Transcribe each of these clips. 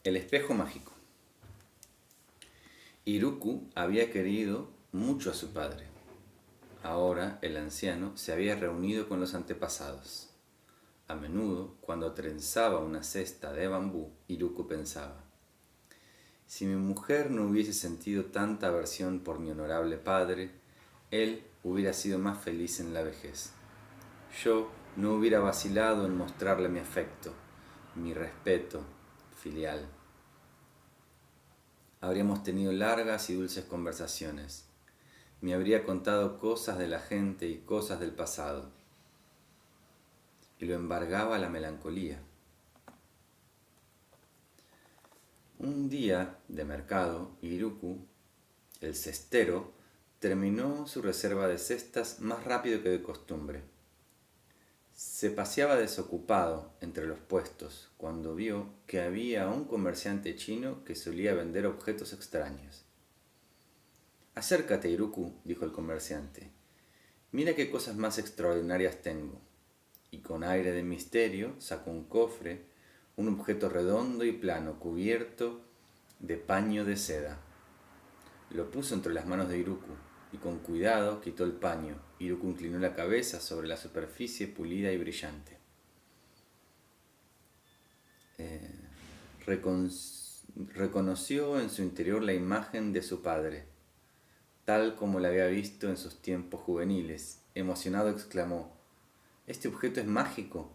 El espejo mágico. Iruku había querido mucho a su padre. Ahora el anciano se había reunido con los antepasados. A menudo, cuando trenzaba una cesta de bambú, Iruku pensaba: si mi mujer no hubiese sentido tanta aversión por mi honorable padre, él hubiera sido más feliz en la vejez. Yo no hubiera vacilado en mostrarle mi afecto, mi respeto filial. Habríamos tenido largas y dulces conversaciones. Me habría contado cosas de la gente y cosas del pasado. Y lo embargaba la melancolía. Un día de mercado, Iruku, el cestero, terminó su reserva de cestas más rápido que de costumbre. Se paseaba desocupado entre los puestos cuando vio que había un comerciante chino que solía vender objetos extraños. «Acércate, Iruku», dijo el comerciante. «Mira qué cosas más extraordinarias tengo». Y con aire de misterio sacó un cofre, un objeto redondo y plano cubierto de paño de seda. Lo puso entre las manos de Iruku y con cuidado quitó el paño. Iruku inclinó la cabeza sobre la superficie pulida y brillante. Reconoció en su interior la imagen de su padre, tal como la había visto en sus tiempos juveniles. Emocionado exclamó: «¿Este objeto es mágico?»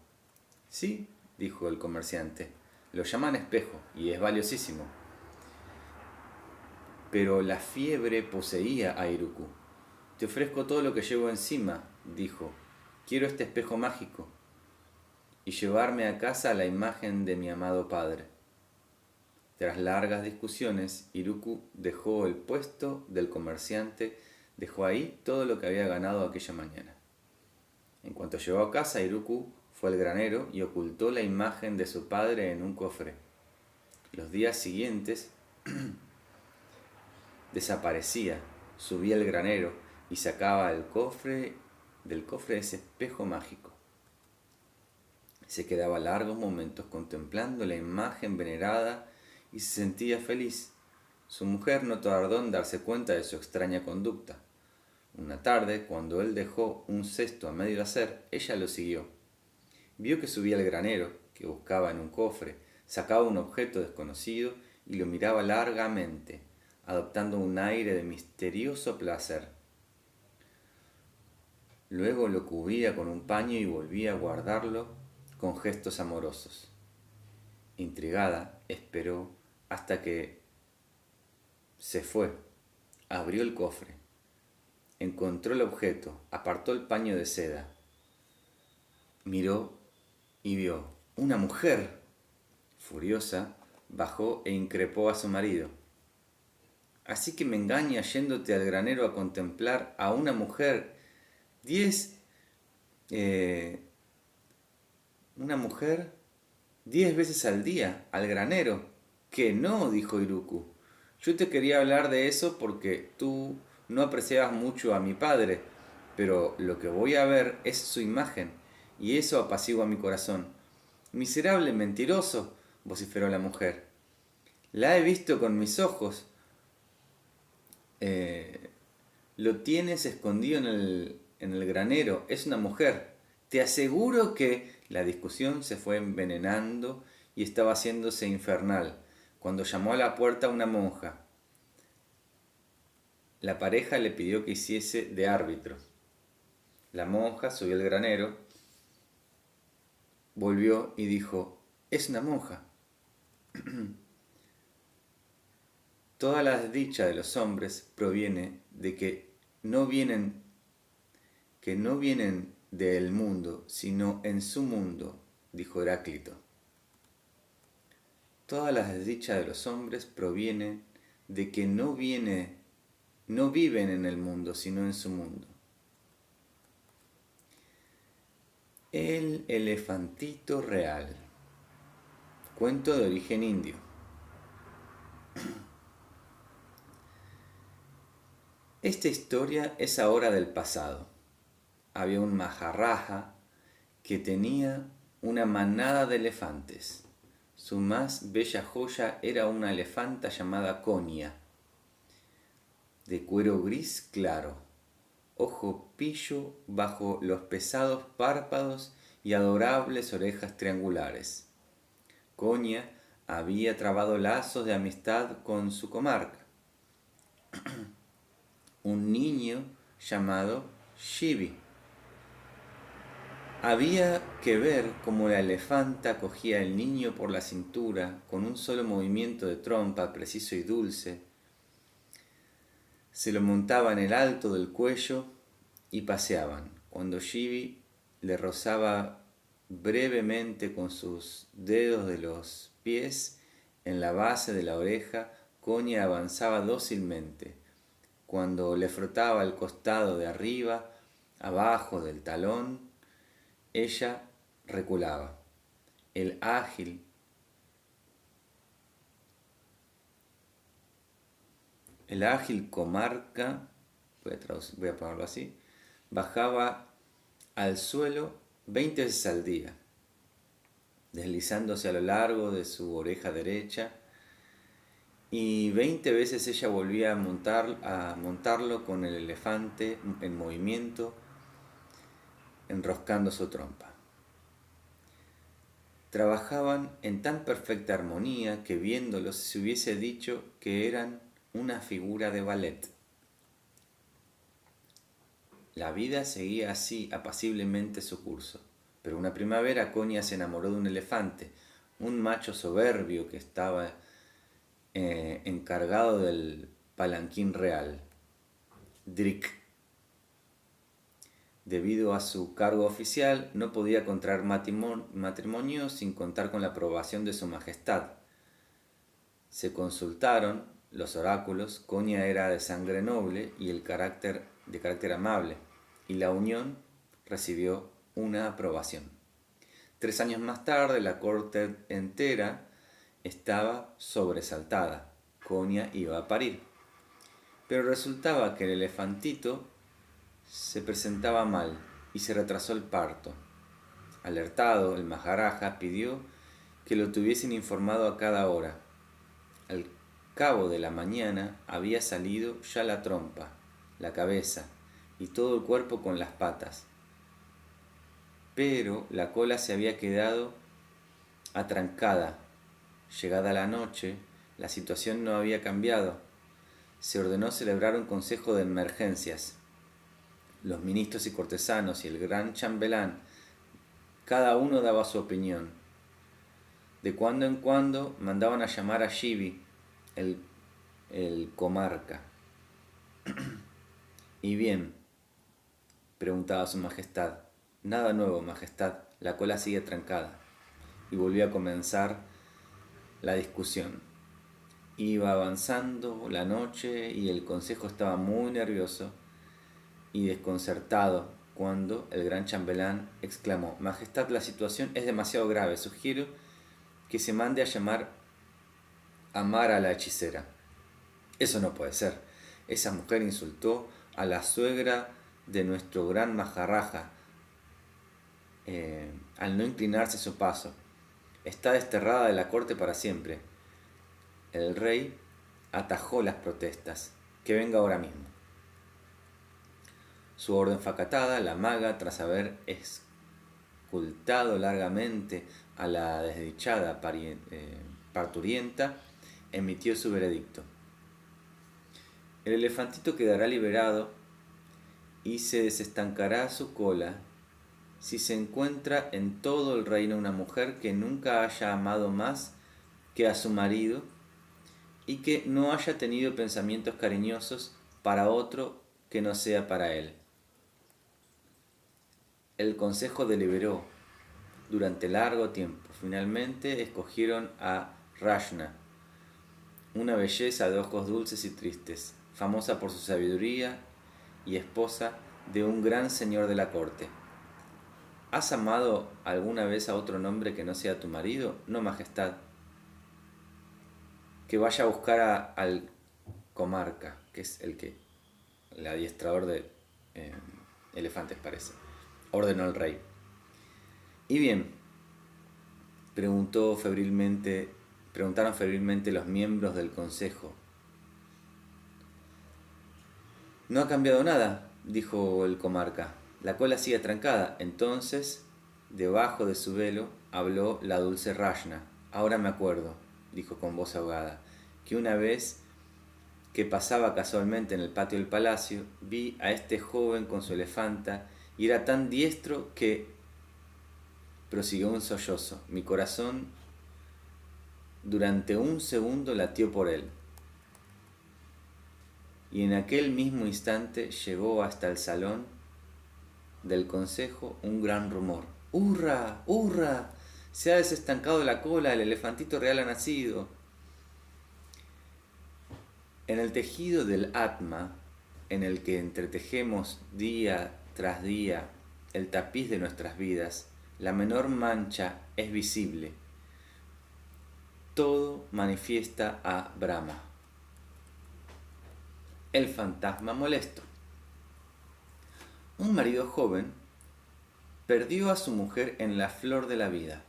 «Sí», dijo el comerciante, «lo llaman espejo y es valiosísimo». Pero la fiebre poseía a Iruku. «Te ofrezco todo lo que llevo encima», dijo. «Quiero este espejo mágico y llevarme a casa la imagen de mi amado padre». Tras largas discusiones, Iruku dejó el puesto del comerciante, dejó ahí todo lo que había ganado aquella mañana. En cuanto llegó a casa, Iruku fue al granero y ocultó la imagen de su padre en un cofre. Los días siguientes desaparecía, subía al granero y sacaba del cofre ese espejo mágico. Se quedaba largos momentos contemplando la imagen venerada y se sentía feliz. Su mujer no tardó en darse cuenta de su extraña conducta. Una tarde, cuando él dejó un cesto a medio hacer, ella lo siguió. Vio que subía al granero, que buscaba en un cofre, sacaba un objeto desconocido y lo miraba largamente, adoptando un aire de misterioso placer. Luego lo cubría con un paño y volvía a guardarlo con gestos amorosos. Intrigada, esperó hasta que se fue. Abrió el cofre. Encontró el objeto, apartó el paño de seda. Miró y vio una mujer. Furiosa, bajó e increpó a su marido. «Así que me engañas yéndote al granero a contemplar a una mujer una mujer 10 veces al día, al granero». «Que no», dijo Iruku. «Yo te quería hablar de eso porque tú no apreciabas mucho a mi padre, pero lo que voy a ver es su imagen, y eso apacigua mi corazón». «Miserable mentiroso», vociferó la mujer. «La he visto con mis ojos». «Lo tienes escondido en el granero, es una mujer. Te aseguro que...». La discusión se fue envenenando y estaba haciéndose infernal, cuando llamó a la puerta una monja. La pareja le pidió que hiciese de árbitro. La monja subió al granero, volvió y dijo: «Es una monja». Toda la desdicha de los hombres proviene de que no vienen del mundo, sino en su mundo, dijo Heráclito. Toda la desdicha de los hombres proviene de que no viven en el mundo, sino en su mundo. El elefantito real. Cuento de origen indio. Esta historia es ahora del pasado. Había un Maharaja que tenía una manada de elefantes. Su más bella joya era una elefanta llamada Konya, de cuero gris claro, ojo pillo bajo los pesados párpados y adorables orejas triangulares. Konya había trabado lazos de amistad con su comarca, un niño llamado Shibi. Había que ver cómo la elefanta cogía al niño por la cintura con un solo movimiento de trompa preciso y dulce. Se lo montaba en el alto del cuello y paseaban. Cuando Shibi le rozaba brevemente con sus dedos de los pies en la base de la oreja, Konya avanzaba dócilmente. Cuando le frotaba el costado de arriba, abajo del talón, ella reculaba. El ágil comarca, voy a ponerlo así, bajaba al suelo 20 veces al día, deslizándose a lo largo de su oreja derecha, y 20 veces ella volvía a montarlo con el elefante en movimiento, enroscando su trompa. Trabajaban en tan perfecta armonía que viéndolos se hubiese dicho que eran una figura de ballet. La vida seguía así apaciblemente su curso, pero una primavera Konya se enamoró de un elefante, un macho soberbio que estaba encargado del palanquín real, Drik. Debido a su cargo oficial, no podía contraer matrimonio sin contar con la aprobación de su majestad. Se consultaron los oráculos, Konya era de sangre noble y de carácter amable, y la unión recibió una aprobación. 3 años más tarde, la corte entera estaba sobresaltada. Konya iba a parir. Pero resultaba que el elefantito se presentaba mal y se retrasó el parto. Alertado, el Maharaja pidió que lo tuviesen informado a cada hora. Al cabo de la mañana había salido ya la trompa, la cabeza y todo el cuerpo con las patas. Pero la cola se había quedado atrancada. Llegada la noche, la situación no había cambiado. Se ordenó celebrar un consejo de emergencias. Los ministros y cortesanos y el gran chambelán, cada uno daba su opinión. De cuando en cuando mandaban a llamar a Shibi, el comarca. Y bien, preguntaba su majestad. Nada nuevo, majestad, la cola sigue trancada. Y volvió a comenzar la discusión. Iba avanzando la noche y el consejo estaba muy nervioso y desconcertado cuando el gran chambelán exclamó: Majestad, la situación es demasiado grave, sugiero que se mande a llamar a Mara la hechicera. Eso no puede ser. Esa mujer insultó a la suegra de nuestro gran Maharaja al no inclinarse a su paso. Está desterrada de la corte para siempre. El rey atajó las protestas. Que venga ahora mismo. Su orden fue acatada. La maga, tras haber escultado largamente a la desdichada parturienta, emitió su veredicto. El elefantito quedará liberado y se desestancará su cola si se encuentra en todo el reino una mujer que nunca haya amado más que a su marido y que no haya tenido pensamientos cariñosos para otro que no sea para él. El consejo deliberó durante largo tiempo. Finalmente escogieron a Rashna, una belleza de ojos dulces y tristes, famosa por su sabiduría y esposa de un gran señor de la corte. ¿Has amado alguna vez a otro hombre que no sea tu marido? No, majestad. Que vaya a buscar al comarca, que es el adiestrador de elefantes parece, ordenó el rey. Y bien, Preguntaron febrilmente los miembros del consejo. No ha cambiado nada, dijo el comarca. La cola sigue trancada. Entonces, debajo de su velo, habló la dulce Rashna. Ahora me acuerdo, dijo con voz ahogada, que una vez que pasaba casualmente en el patio del palacio, vi a este joven con su elefanta y era tan diestro que, prosiguió un sollozo, mi corazón durante un segundo latió por él. Y en aquel mismo instante llegó hasta el salón del consejo un gran rumor. ¡Hurra! ¡Hurra! Se ha desestancado la cola, el elefantito real ha nacido. En el tejido del Atma, en el que entretejemos día tras día el tapiz de nuestras vidas, la menor mancha es visible. Todo manifiesta a Brahma. El fantasma molesto. Un marido joven perdió a su mujer en la flor de la vida.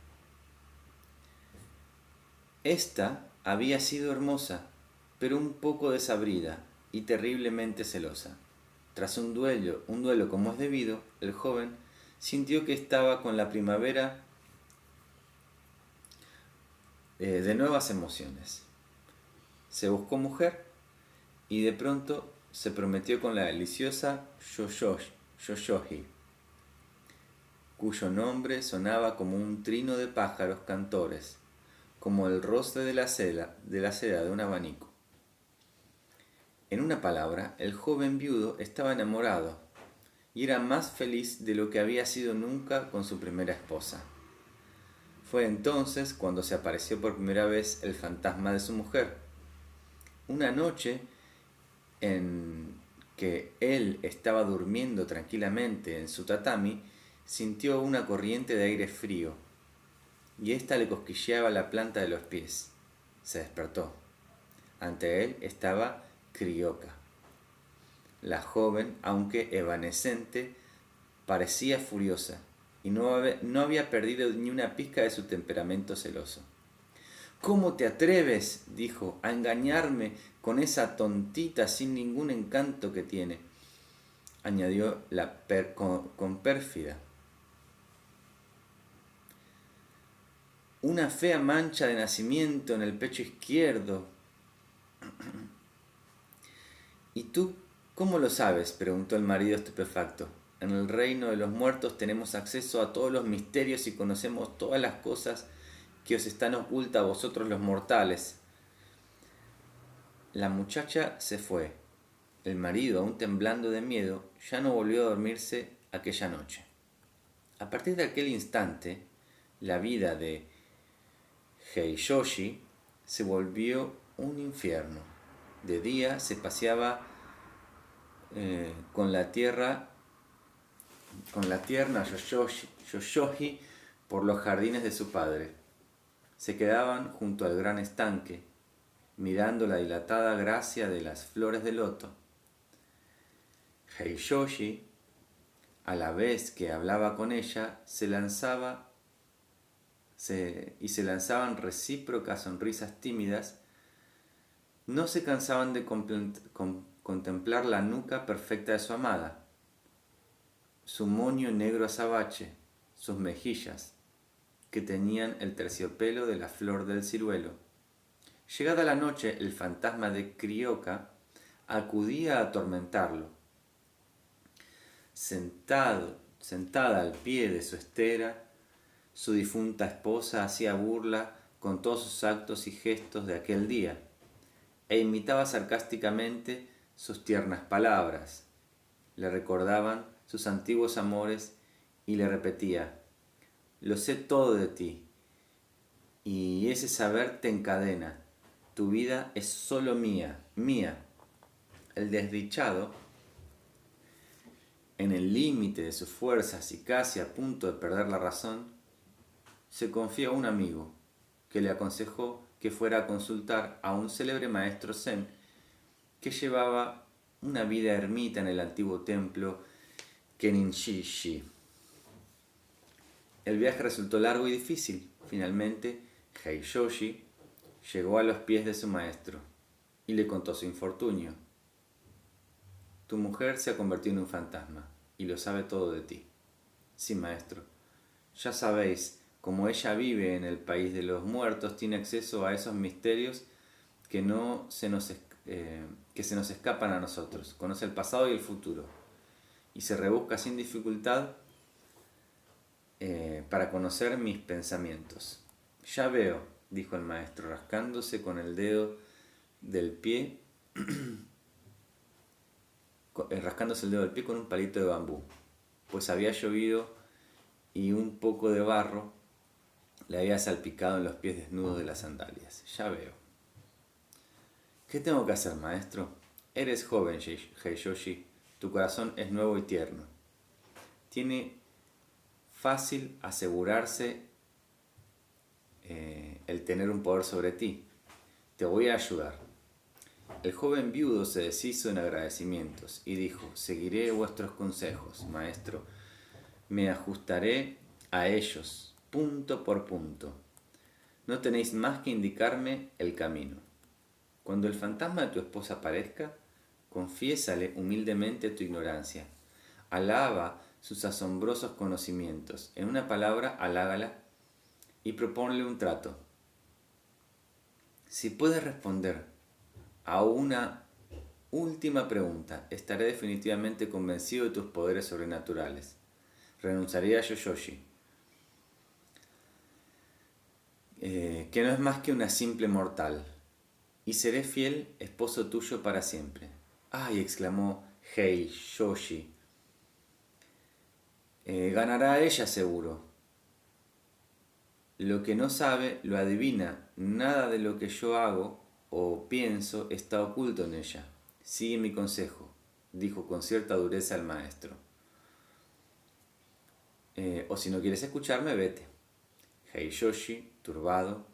Esta había sido hermosa, pero un poco desabrida y terriblemente celosa. Tras un duelo como es debido, el joven sintió que estaba con la primavera de nuevas emociones. Se buscó mujer y de pronto se prometió con la deliciosa Yoyohi, cuyo nombre sonaba como un trino de pájaros cantores, como el roce de la seda de un abanico. En una palabra, el joven viudo estaba enamorado y era más feliz de lo que había sido nunca con su primera esposa. Fue entonces cuando se apareció por primera vez el fantasma de su mujer. Una noche en que él estaba durmiendo tranquilamente en su tatami, sintió una corriente de aire frío y ésta le cosquilleaba la planta de los pies. Se despertó. Ante él estaba Krioka. La joven, aunque evanescente, parecía furiosa y no había perdido ni una pizca de su temperamento celoso. ¿Cómo te atreves, dijo, a engañarme con esa tontita sin ningún encanto que tiene? Añadió con pérfida. Una fea mancha de nacimiento en el pecho izquierdo. ¿Y tú cómo lo sabes?, preguntó el marido estupefacto. En el reino de los muertos tenemos acceso a todos los misterios y conocemos todas las cosas que os están ocultas a vosotros los mortales. La muchacha se fue. El marido, aún temblando de miedo, ya no volvió a dormirse aquella noche. A partir de aquel instante, la vida de Heiyoshi se volvió un infierno. De día se paseaba con la tierna Yoyohi por los jardines de su padre. Se quedaban junto al gran estanque, mirando la dilatada gracia de las flores de loto. Heiyoshi, a la vez que hablaba con ella, se lanzaban recíprocas sonrisas tímidas. No se cansaban de contemplar la nuca perfecta de su amada, su moño negro azabache, sus mejillas, que tenían el terciopelo de la flor del ciruelo. Llegada la noche, el fantasma de Krioka acudía a atormentarlo. Sentada al pie de su estera, su difunta esposa hacía burla con todos sus actos y gestos de aquel día, e imitaba sarcásticamente sus tiernas palabras. Le recordaban sus antiguos amores y le repetía: lo sé todo de ti, y ese saber te encadena. Tu vida es solo mía, mía. El desdichado, en el límite de sus fuerzas y casi a punto de perder la razón, se confió a un amigo que le aconsejó que fuera a consultar a un célebre maestro zen que llevaba una vida ermita en el antiguo templo Kennin-shi. El viaje resultó largo y difícil. Finalmente, Heiyoshi llegó a los pies de su maestro y le contó su infortunio. Tu mujer se ha convertido en un fantasma y lo sabe todo de ti. Sí, maestro. Ya sabéis, como ella vive en el país de los muertos, tiene acceso a esos misterios que se nos escapan a nosotros. Conoce el pasado y el futuro y se rebusca sin dificultad para conocer mis pensamientos. Ya veo, dijo el maestro, rascándose con el dedo del pie, rascándose el dedo del pie con un palito de bambú, pues había llovido y un poco de barro le había salpicado en los pies desnudos de las sandalias. Ya veo. ¿Qué tengo que hacer, maestro? Eres joven, Heiyoshi. Tu corazón es nuevo y tierno. Tiene fácil asegurarse el tener un poder sobre ti. Te voy a ayudar. El joven viudo se deshizo en agradecimientos y dijo: seguiré vuestros consejos, maestro. Me ajustaré a ellos, punto por punto. No tenéis más que indicarme el camino. Cuando el fantasma de tu esposa aparezca, confiésale humildemente tu ignorancia. Alaba sus asombrosos conocimientos. En una palabra, halágala y proponle un trato. Si puedes responder a una última pregunta, estaré definitivamente convencido de tus poderes sobrenaturales. Renunciaré a Yoyoshi, que no es más que una simple mortal, y seré fiel esposo tuyo para siempre. ¡Ay!, exclamó Heiyoshi. Ganará ella seguro. Lo que no sabe lo adivina. Nada de lo que yo hago o pienso está oculto en ella. Sigue mi consejo, dijo con cierta dureza el maestro. O si no quieres escucharme, vete. Heiyoshi, turbado,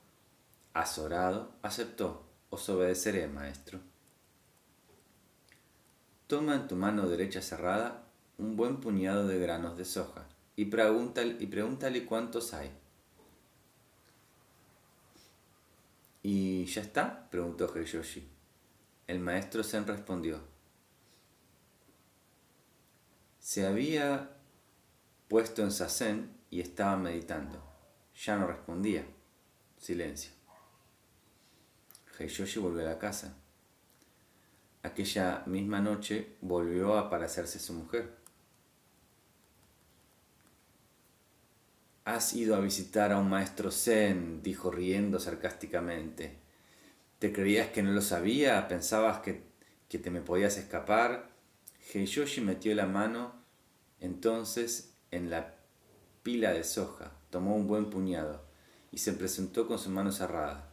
azorado, aceptó. Os obedeceré, maestro. Toma en tu mano derecha cerrada un buen puñado de granos de soja y pregúntale cuántos hay. ¿Y ya está?, preguntó Heiyoshi. El maestro Zen respondió. Se había puesto en zazen y estaba meditando. Ya no respondía. Silencio. Heiyoshi volvió a la casa. Aquella misma noche volvió a aparecerse su mujer. «Has ido a visitar a un maestro Zen», dijo riendo sarcásticamente. «¿Te creías que no lo sabía? ¿Pensabas que te me podías escapar?» Heiyoshi metió la mano entonces en la pila de soja, tomó un buen puñado y se presentó con su mano cerrada.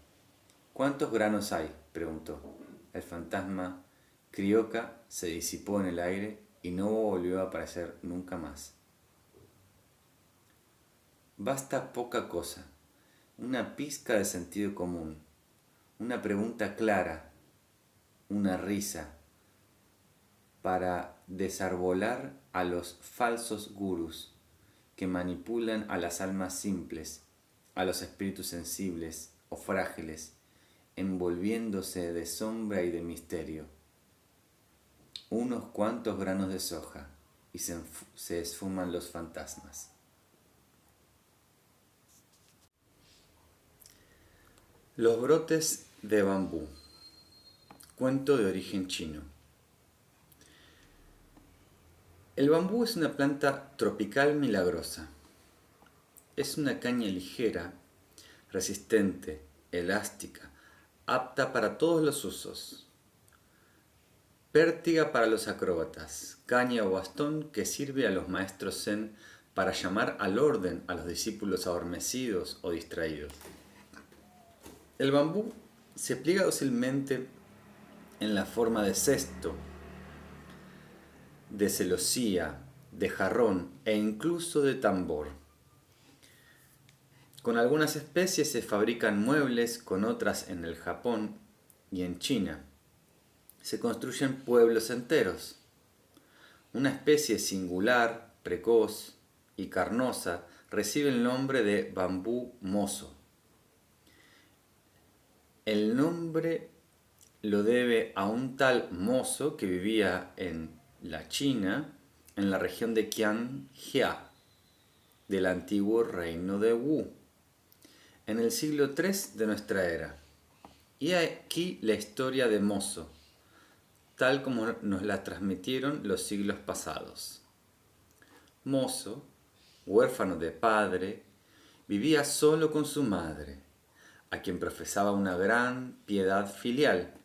«¿Cuántos granos hay?», preguntó. El fantasma Krioka se disipó en el aire y no volvió a aparecer nunca más. Basta poca cosa, una pizca de sentido común, una pregunta clara, una risa, para desarbolar a los falsos gurús que manipulan a las almas simples, a los espíritus sensibles o frágiles, envolviéndose de sombra y de misterio. Unos cuantos granos de soja y se esfuman los fantasmas. Los brotes de bambú. Cuento de origen chino. El bambú es una planta tropical milagrosa. Es una caña ligera, resistente, elástica, apta para todos los usos. Pértiga para los acróbatas, caña o bastón que sirve a los maestros zen para llamar al orden a los discípulos adormecidos o distraídos. El bambú se pliega dócilmente en la forma de cesto, de celosía, de jarrón e incluso de tambor. Con algunas especies se fabrican muebles, con otras en el Japón y en China se construyen pueblos enteros. Una especie singular, precoz y carnosa recibe el nombre de bambú mozo. El nombre lo debe a un tal mozo que vivía en la China, en la región de Qianjia, del antiguo reino de Wu, en el siglo III de nuestra era. Y aquí la historia de Mozo, tal como nos la transmitieron los siglos pasados. Mozo, huérfano de padre, vivía solo con su madre, a quien profesaba una gran piedad filial.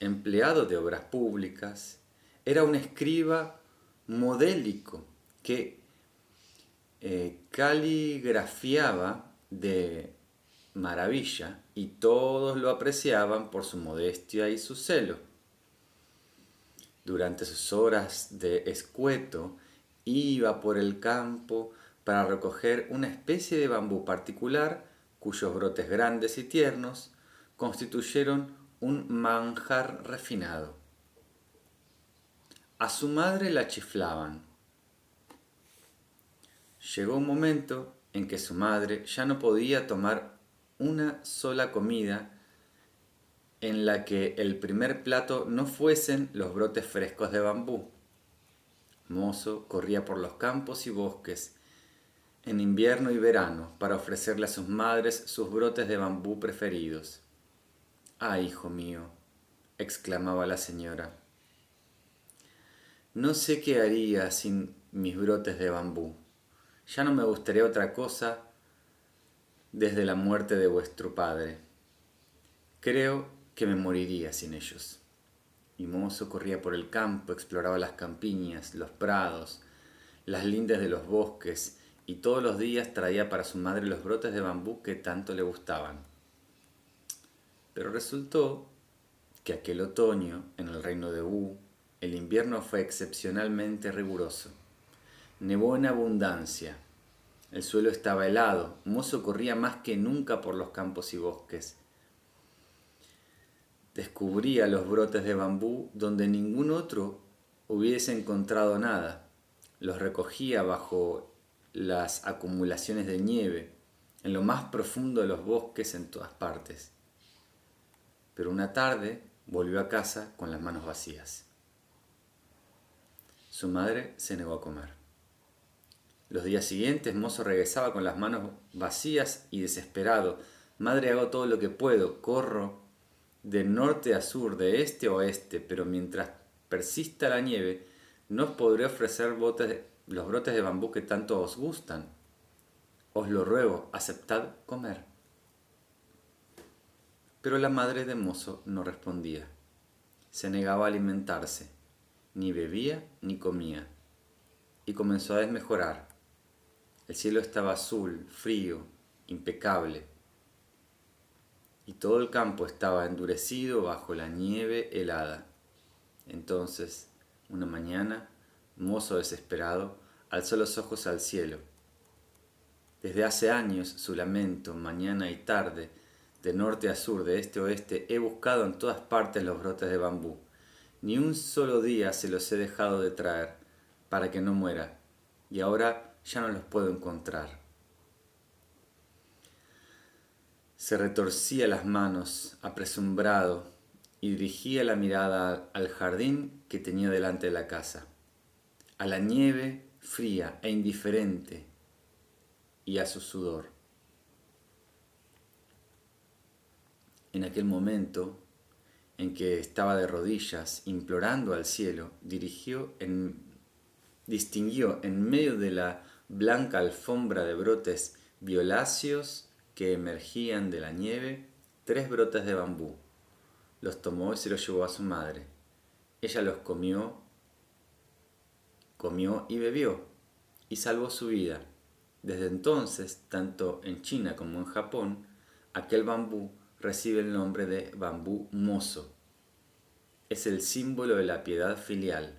Empleado de obras públicas, era un escriba modélico que caligrafiaba de maravilla y todos lo apreciaban por su modestia y su celo. Durante sus horas de escueto iba por el campo para recoger una especie de bambú particular cuyos brotes grandes y tiernos constituyeron un manjar refinado. A su madre la chiflaban. Llegó un momento en que su madre ya no podía tomar una sola comida en la que el primer plato no fuesen los brotes frescos de bambú. Mozo corría por los campos y bosques en invierno y verano para ofrecerle a sus madres sus brotes de bambú preferidos. «Ah, hijo mío», exclamaba la señora, «no sé qué haría sin mis brotes de bambú. Ya no me gustaría otra cosa desde la muerte de vuestro padre. Creo que me moriría sin ellos». Y Mozo corría por el campo, exploraba las campiñas, los prados, las lindes de los bosques, y todos los días traía para su madre los brotes de bambú que tanto le gustaban. Pero resultó que aquel otoño, en el reino de Wu, el invierno fue excepcionalmente riguroso. Nevó en abundancia. El suelo estaba helado. Mozo corría más que nunca por los campos y bosques. Descubría los brotes de bambú donde ningún otro hubiese encontrado nada. Los recogía bajo las acumulaciones de nieve, en lo más profundo de los bosques en todas partes. Pero una tarde volvió a casa con las manos vacías. Su madre se negó a comer. Los días siguientes, Mozo regresaba con las manos vacías y desesperado. «Madre, hago todo lo que puedo, corro de norte a sur, de este a oeste, pero mientras persista la nieve, no os podré ofrecer los brotes de bambú que tanto os gustan. Os lo ruego, aceptad comer». Pero la madre de Mozo no respondía. Se negaba a alimentarse, ni bebía ni comía, y comenzó a desmejorar. El cielo estaba azul, frío, impecable, y todo el campo estaba endurecido bajo la nieve helada. Entonces, una mañana, Mozo desesperado alzó los ojos al cielo. Desde hace años su lamento, mañana y tarde, de norte a sur, de este a oeste, he buscado en todas partes los brotes de bambú. Ni un solo día se los he dejado de traer, para que no muera, y ahora ya no los puedo encontrar. Se retorcía las manos, apresurado, y dirigía la mirada al jardín que tenía delante de la casa, a la nieve fría e indiferente, y a su sudor. En aquel momento en que estaba de rodillas implorando al cielo, distinguió en medio de la blanca alfombra de brotes violáceos que emergían de la nieve 3 brotes de bambú. Los tomó y se los llevó a su madre. Ella los comió y bebió, y salvó su vida. Desde entonces, tanto en China como en Japón, aquel bambú recibe el nombre de bambú mozo. Es el símbolo de la piedad filial.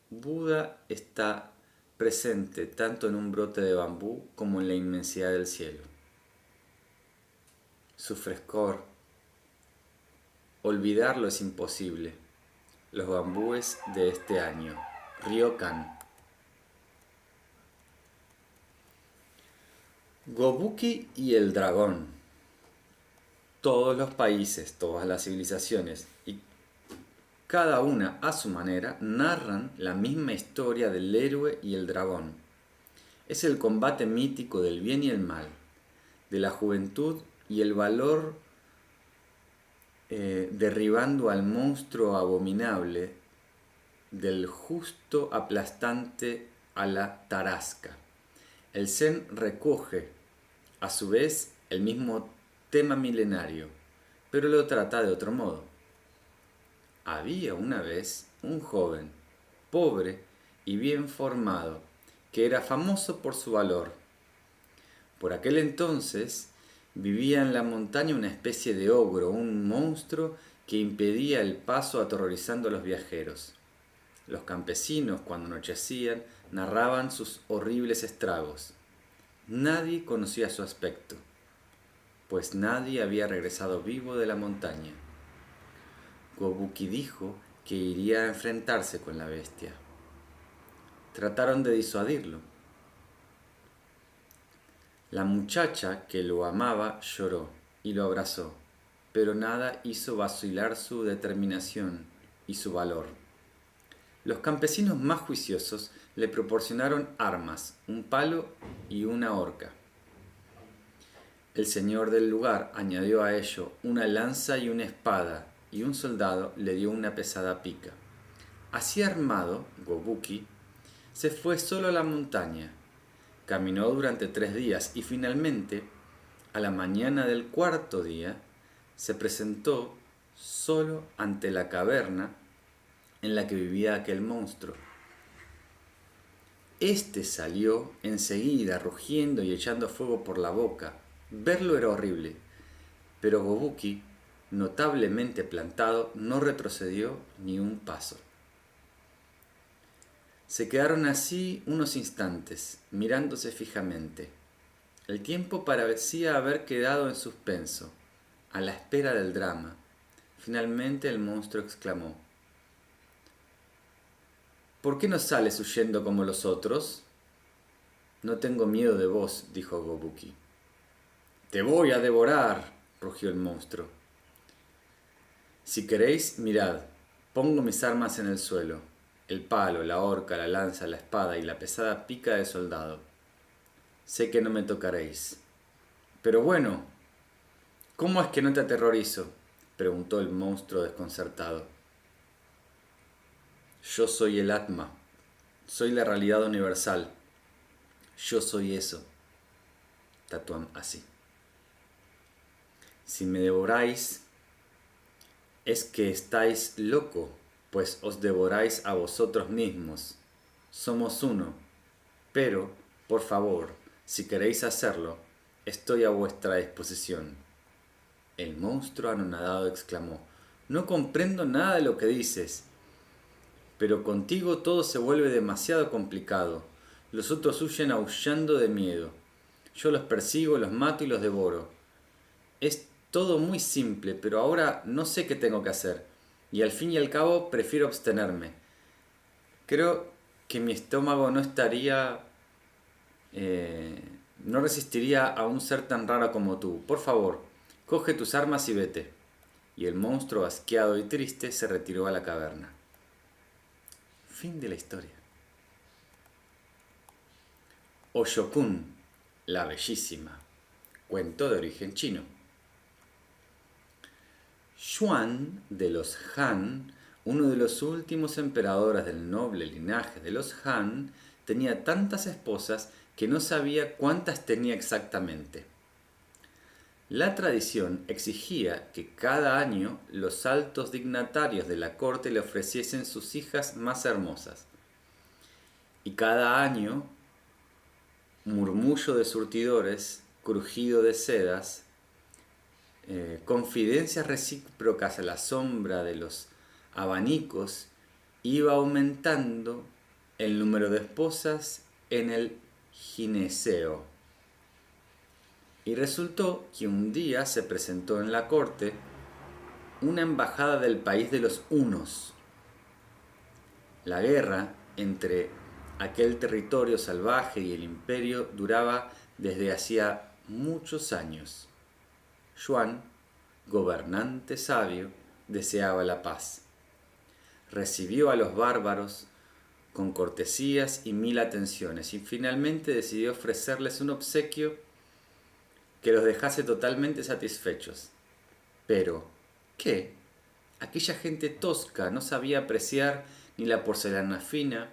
Buda está presente tanto en un brote de bambú como en la inmensidad del cielo. Su frescor, olvidarlo es imposible. Los bambúes de este año, Ryokan. Gobuki y el dragón. Todos los países, todas las civilizaciones y cada una a su manera narran la misma historia del héroe y el dragón. Es el combate mítico del bien y el mal, de la juventud y el valor derribando al monstruo abominable, del justo aplastante a la tarasca. El Zen recoge, a su vez, el mismo tema milenario, pero lo trata de otro modo. Había una vez un joven, pobre y bien formado, que era famoso por su valor. Por aquel entonces vivía en la montaña una especie de ogro, un monstruo que impedía el paso aterrorizando a los viajeros. Los campesinos, cuando anochecían, narraban sus horribles estragos. Nadie conocía su aspecto, pues nadie había regresado vivo de la montaña. Gobuki dijo que iría a enfrentarse con la bestia. Trataron de disuadirlo. La muchacha que lo amaba lloró y lo abrazó, pero nada hizo vacilar su determinación y su valor. Los campesinos más juiciosos le proporcionaron armas, un palo y una horca. El señor del lugar añadió a ello una lanza y una espada, y un soldado le dio una pesada pica. Así armado, Gobuki se fue solo a la montaña. Caminó durante 3 días y finalmente, a la mañana del 4.º día, se presentó solo ante la caverna en la que vivía aquel monstruo. Este salió enseguida, rugiendo y echando fuego por la boca. Verlo era horrible, pero Gobuki, notablemente plantado, no retrocedió ni un paso. Se quedaron así unos instantes, mirándose fijamente. El tiempo parecía haber quedado en suspenso, a la espera del drama. Finalmente el monstruo exclamó: ¿Por qué no sales huyendo como los otros? No tengo miedo de vos, dijo Gobuki. Te voy a devorar, rugió el monstruo. Si queréis, mirad, pongo mis armas en el suelo, el palo, la horca, la lanza, la espada y la pesada pica de soldado. Sé que no me tocaréis. Pero bueno, ¿cómo es que no te aterrorizo?, preguntó el monstruo desconcertado. Yo soy el Atma, soy la realidad universal. Yo soy eso. Tatuam así. Si me devoráis, es que estáis loco, pues os devoráis a vosotros mismos. Somos uno, pero, por favor, si queréis hacerlo, estoy a vuestra disposición. El monstruo anonadado exclamó: No comprendo nada de lo que dices, pero contigo todo se vuelve demasiado complicado. Los otros huyen aullando de miedo. Yo los persigo, los mato y los devoro. Es todo muy simple, pero ahora no sé qué tengo que hacer, y al fin y al cabo prefiero abstenerme. Creo que mi estómago no resistiría a un ser tan raro como tú. Por favor, coge tus armas y vete. Y el monstruo, asqueado y triste, se retiró a la caverna. Fin de la historia. Oshokun, la bellísima. Cuento de origen chino. Xuan de los Han, uno de los últimos emperadores del noble linaje de los Han, tenía tantas esposas que no sabía cuántas tenía exactamente. La tradición exigía que cada año los altos dignatarios de la corte le ofreciesen sus hijas más hermosas. Y cada año, murmullo de surtidores, crujido de sedas, confidencias recíprocas a la sombra de los abanicos, iba aumentando el número de esposas en el gineceo. Y resultó que un día se presentó en la corte una embajada del país de los hunos. La guerra entre aquel territorio salvaje y el imperio duraba desde hacía muchos años. Yuan, gobernante sabio, deseaba la paz. Recibió a los bárbaros con cortesías y mil atenciones y finalmente decidió ofrecerles un obsequio que los dejase totalmente satisfechos. Pero, ¿qué? Aquella gente tosca no sabía apreciar ni la porcelana fina,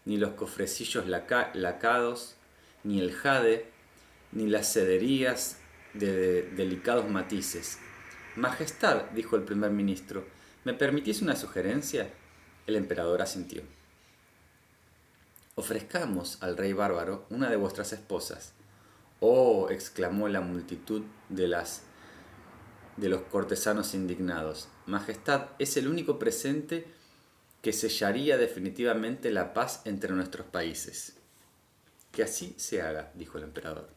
ni los cofrecillos lacados, ni el jade, ni las cederías de delicados matices. Majestad, dijo el primer ministro, ¿me permitís una sugerencia? El emperador asintió. Ofrezcamos al rey bárbaro una de vuestras esposas. Oh, exclamó la multitud de los cortesanos indignados. Majestad, es el único presente que sellaría definitivamente la paz entre nuestros países. Que así se haga, dijo el emperador.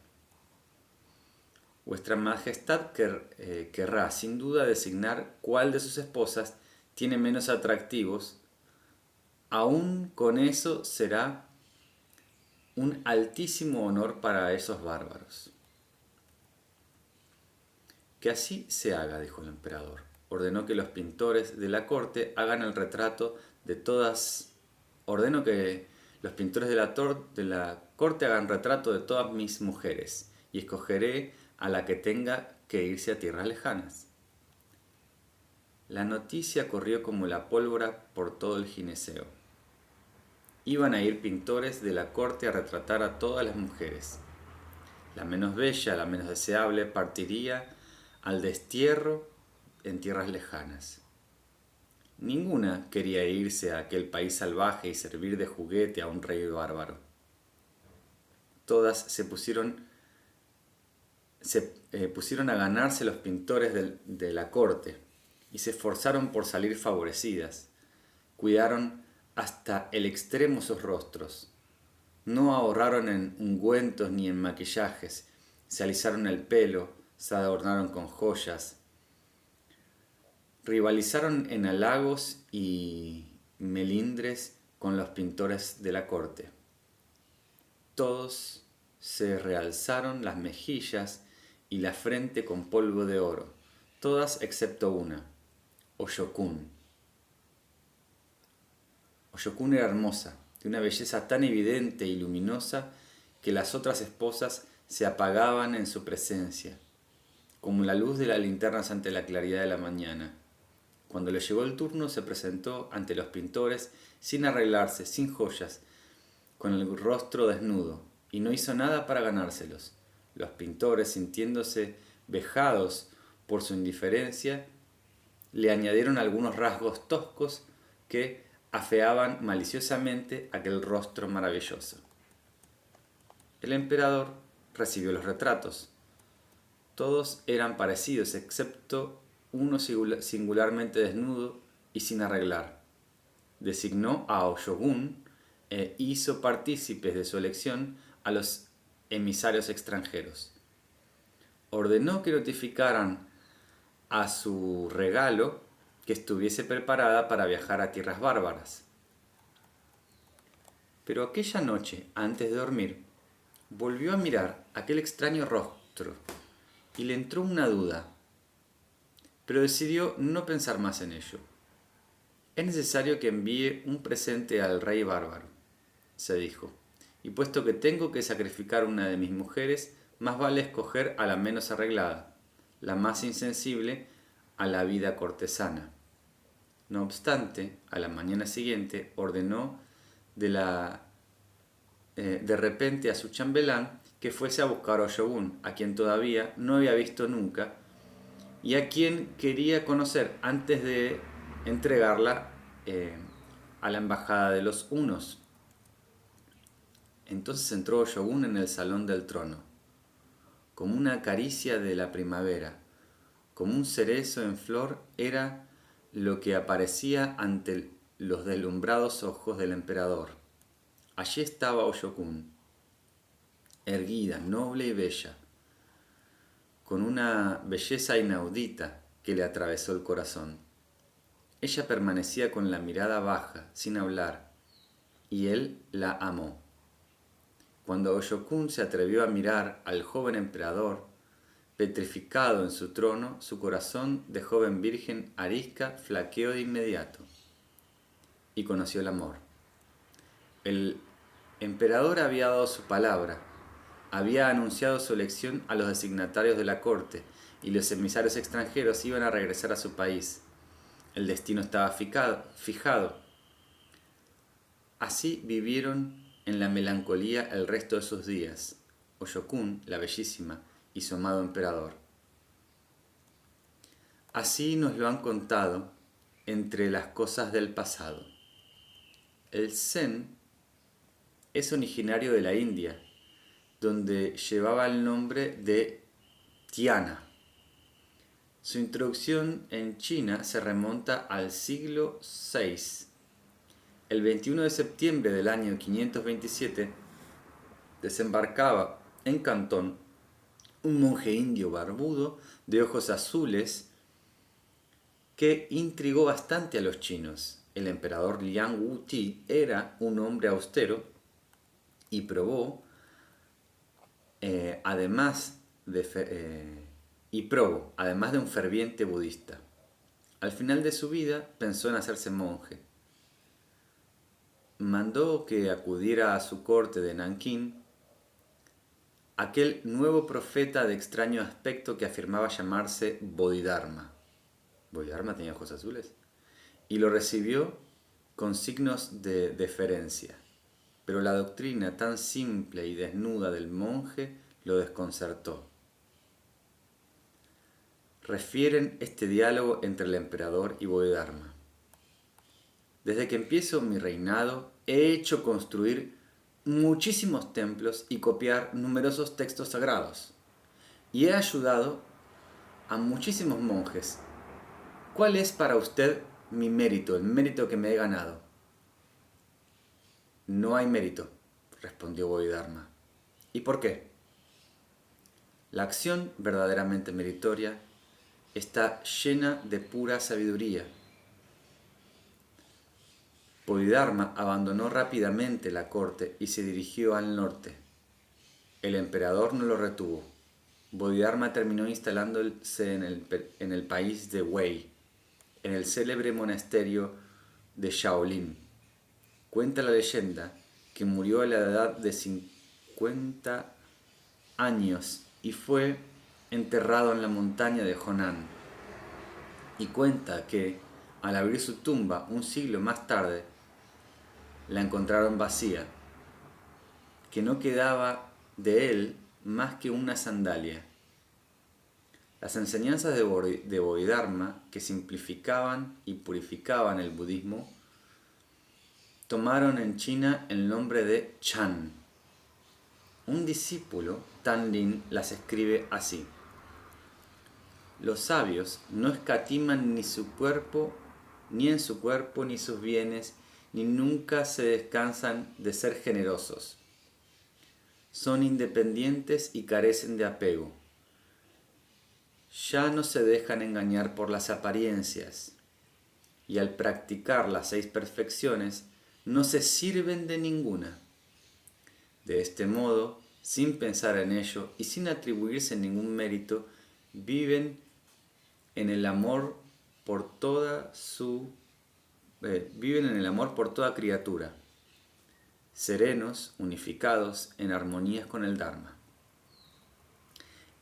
Vuestra Majestad querrá sin duda designar cuál de sus esposas tiene menos atractivos. Aún con eso será un altísimo honor para esos bárbaros. Que así se haga, dijo el emperador. Ordenó que los pintores de la corte hagan el retrato de todas. Ordeno que los pintores de la corte hagan retrato de todas mis mujeres y escogeré a la que tenga que irse a tierras lejanas. La noticia corrió como la pólvora por todo el gineceo. Iban a ir pintores de la corte a retratar a todas las mujeres. La menos bella, la menos deseable, partiría al destierro en tierras lejanas. Ninguna quería irse a aquel país salvaje y servir de juguete a un rey bárbaro. Todas se pusieron a ganarse los pintores de la corte y se esforzaron por salir favorecidas. Cuidaron hasta el extremo sus rostros. No ahorraron en ungüentos ni en maquillajes, se alisaron el pelo, se adornaron con joyas. Rivalizaron en halagos y melindres con los pintores de la corte. Todos se realzaron las mejillas y la frente con polvo de oro, todas excepto una, Oshokun. Oshokun era hermosa, de una belleza tan evidente y luminosa que las otras esposas se apagaban en su presencia, como la luz de las linternas ante la claridad de la mañana. Cuando le llegó el turno se presentó ante los pintores sin arreglarse, sin joyas, con el rostro desnudo, y no hizo nada para ganárselos. Los pintores, sintiéndose vejados por su indiferencia, le añadieron algunos rasgos toscos que afeaban maliciosamente aquel rostro maravilloso. El emperador recibió los retratos. Todos eran parecidos, excepto uno singularmente desnudo y sin arreglar. Designó a Oshogun e hizo partícipes de su elección a los emisarios extranjeros. Ordenó que notificaran a su regalo que estuviese preparada para viajar a tierras bárbaras. Pero aquella noche, antes de dormir, volvió a mirar aquel extraño rostro y le entró una duda, pero decidió no pensar más en ello. Es necesario que envíe un presente al rey bárbaro, se dijo, y puesto que tengo que sacrificar una de mis mujeres, más vale escoger a la menos arreglada, la más insensible a la vida cortesana. No obstante, a la mañana siguiente ordenó de repente a su chambelán que fuese a buscar a Oshogun, a quien todavía no había visto nunca y a quien quería conocer antes de entregarla a la embajada de los hunos. Entonces entró Oshogun en el salón del trono, como una caricia de la primavera, como un cerezo en flor era lo que aparecía ante los deslumbrados ojos del emperador. Allí estaba Oshogun, erguida, noble y bella, con una belleza inaudita que le atravesó el corazón. Ella permanecía con la mirada baja, sin hablar, y él la amó. Cuando Oshokun se atrevió a mirar al joven emperador, petrificado en su trono, su corazón de joven virgen arisca flaqueó de inmediato y conoció el amor. El emperador había dado su palabra, había anunciado su elección a los designatarios de la corte y los emisarios extranjeros iban a regresar a su país. El destino estaba fijado. Así vivieron en la melancolía el resto de sus días, Oshokun, la bellísima, y su amado emperador. Así nos lo han contado entre las cosas del pasado. El Zen es originario de la India, donde llevaba el nombre de Dhyana. Su introducción en China se remonta al siglo VI. El 21 de septiembre del año 527 desembarcaba en Cantón un monje indio barbudo de ojos azules que intrigó bastante a los chinos. El emperador Liang Wuti era un hombre austero y probó, además de un ferviente budista. Al final de su vida pensó en hacerse monje. Mandó que acudiera a su corte de Nankín aquel nuevo profeta de extraño aspecto que afirmaba llamarse Bodhidharma. ¿Bodhidharma tenía ojos azules? Y lo recibió con signos de deferencia. Pero la doctrina tan simple y desnuda del monje lo desconcertó. Refieren este diálogo entre el emperador y Bodhidharma. Desde que empiezo mi reinado, he hecho construir muchísimos templos y copiar numerosos textos sagrados. Y he ayudado a muchísimos monjes. ¿Cuál es para usted mi mérito, el mérito que me he ganado? No hay mérito, respondió Bodhidharma. ¿Y por qué? La acción verdaderamente meritoria está llena de pura sabiduría. Bodhidharma abandonó rápidamente la corte y se dirigió al norte. El emperador no lo retuvo. Bodhidharma terminó instalándose en el país de Wei, en el célebre monasterio de Shaolin. Cuenta la leyenda que murió a la edad de 50 años y fue enterrado en la montaña de Honan. Y cuenta que, al abrir su tumba un siglo más tarde, la encontraron vacía, que no quedaba de él más que una sandalia. Las enseñanzas de Bodhidharma, que simplificaban y purificaban el budismo, tomaron en China el nombre de Chan. Un discípulo, Tan Lin, las escribe así: los sabios no escatiman ni en su cuerpo, ni sus bienes, ni nunca se descansan de ser generosos. Son independientes y carecen de apego. Ya no se dejan engañar por las apariencias, y al practicar las 6 perfecciones, no se sirven de ninguna. De este modo, sin pensar en ello y sin atribuirse ningún mérito, viven en el amor por toda criatura, serenos, unificados, en armonías con el Dharma.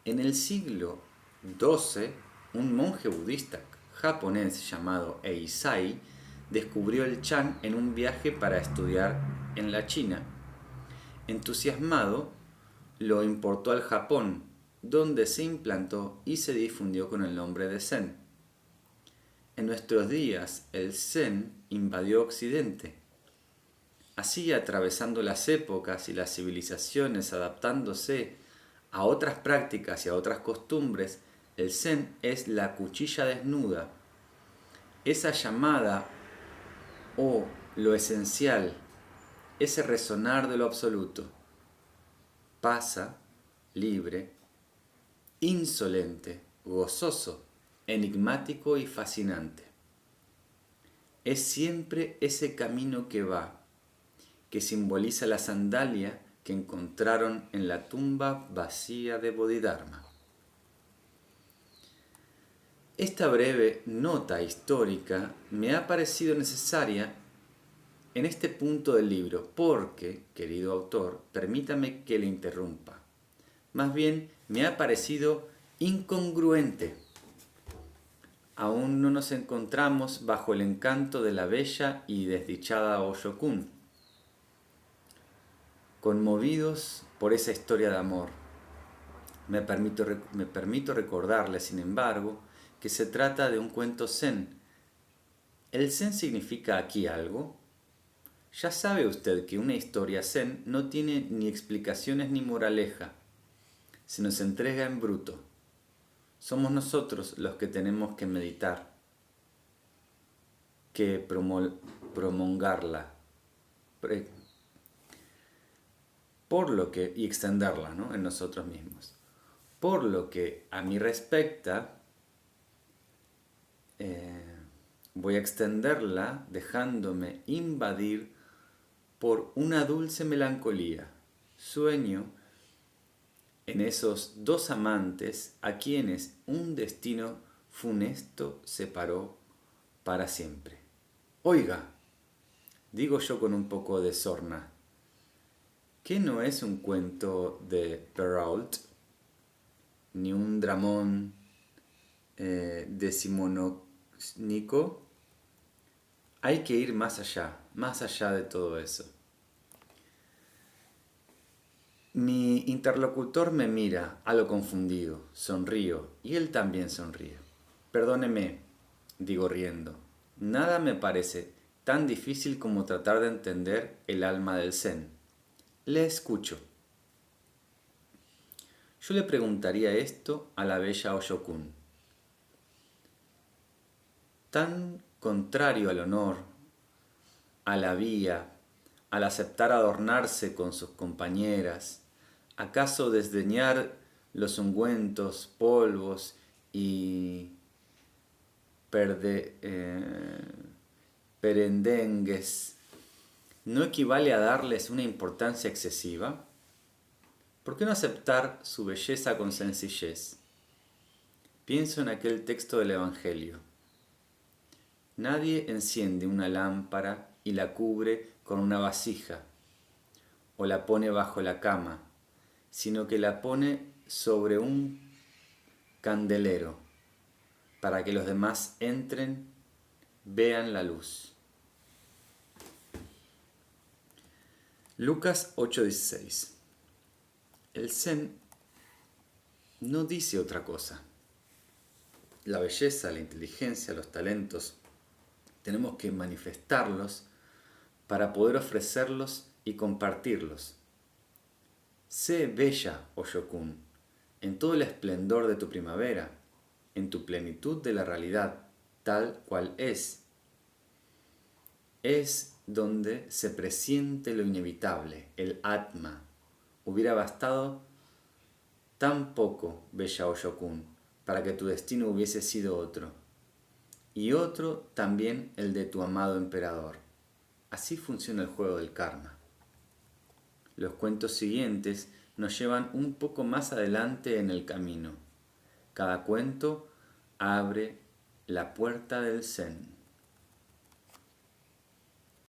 En el siglo XII, un monje budista japonés llamado Eisai descubrió el Chan en un viaje para estudiar en la China. Entusiasmado, lo importó al Japón, donde se implantó y se difundió con el nombre de Zen. En nuestros días, el Zen invadió Occidente. Así, atravesando las épocas y las civilizaciones, adaptándose a otras prácticas y a otras costumbres, el Zen es la cuchilla desnuda, esa llamada o lo esencial, ese resonar de lo absoluto. Pasa, libre, insolente, gozoso, enigmático y fascinante. Es siempre ese camino que va, que simboliza la sandalia que encontraron en la tumba vacía de Bodhidharma. Esta breve nota histórica me ha parecido necesaria en este punto del libro porque, querido autor, permítame que le interrumpa. Más bien, me ha parecido incongruente. Aún no nos encontramos bajo el encanto de la bella y desdichada Osho-kun. Conmovidos por esa historia de amor, me permito recordarle, sin embargo, que se trata de un cuento zen. ¿El zen significa aquí algo? Ya sabe usted que una historia zen no tiene ni explicaciones ni moraleja. Se nos entrega en bruto. Somos nosotros los que tenemos que meditar, que promulgarla, por lo que, y extenderla, ¿no?, en nosotros mismos. Por lo que a mí respecta, voy a extenderla dejándome invadir por una dulce melancolía. Sueño en esos dos amantes a quienes un destino funesto separó para siempre. Oiga, digo yo con un poco de sorna, ¿qué no es un cuento de Perrault, ni un dramón decimonónico? Hay que ir más allá de todo eso. Mi interlocutor me mira, algo confundido, sonrío, y él también sonríe. Perdóneme, digo riendo, nada me parece tan difícil como tratar de entender el alma del zen. Le escucho. Yo le preguntaría esto a la bella Osho-kun. Tan contrario al honor, a la vía, al aceptar adornarse con sus compañeras, ¿acaso desdeñar los ungüentos, polvos y perendengues no equivale a darles una importancia excesiva? ¿Por qué no aceptar su belleza con sencillez? Pienso en aquel texto del Evangelio. Nadie enciende una lámpara y la cubre con una vasija o la pone bajo la cama, sino que la pone sobre un candelero para que los demás entren, vean la luz. Lucas 8:16. El zen no dice otra cosa. La belleza, la inteligencia, los talentos, tenemos que manifestarlos para poder ofrecerlos y compartirlos. Sé bella, Osho-kun, en todo el esplendor de tu primavera, en tu plenitud de la realidad, tal cual es. Es donde se presiente lo inevitable, el Atma. Hubiera bastado tan poco, bella Osho-kun, para que tu destino hubiese sido otro. Y otro también el de tu amado emperador. Así funciona el juego del karma. Los cuentos siguientes nos llevan un poco más adelante en el camino. Cada cuento abre la puerta del zen.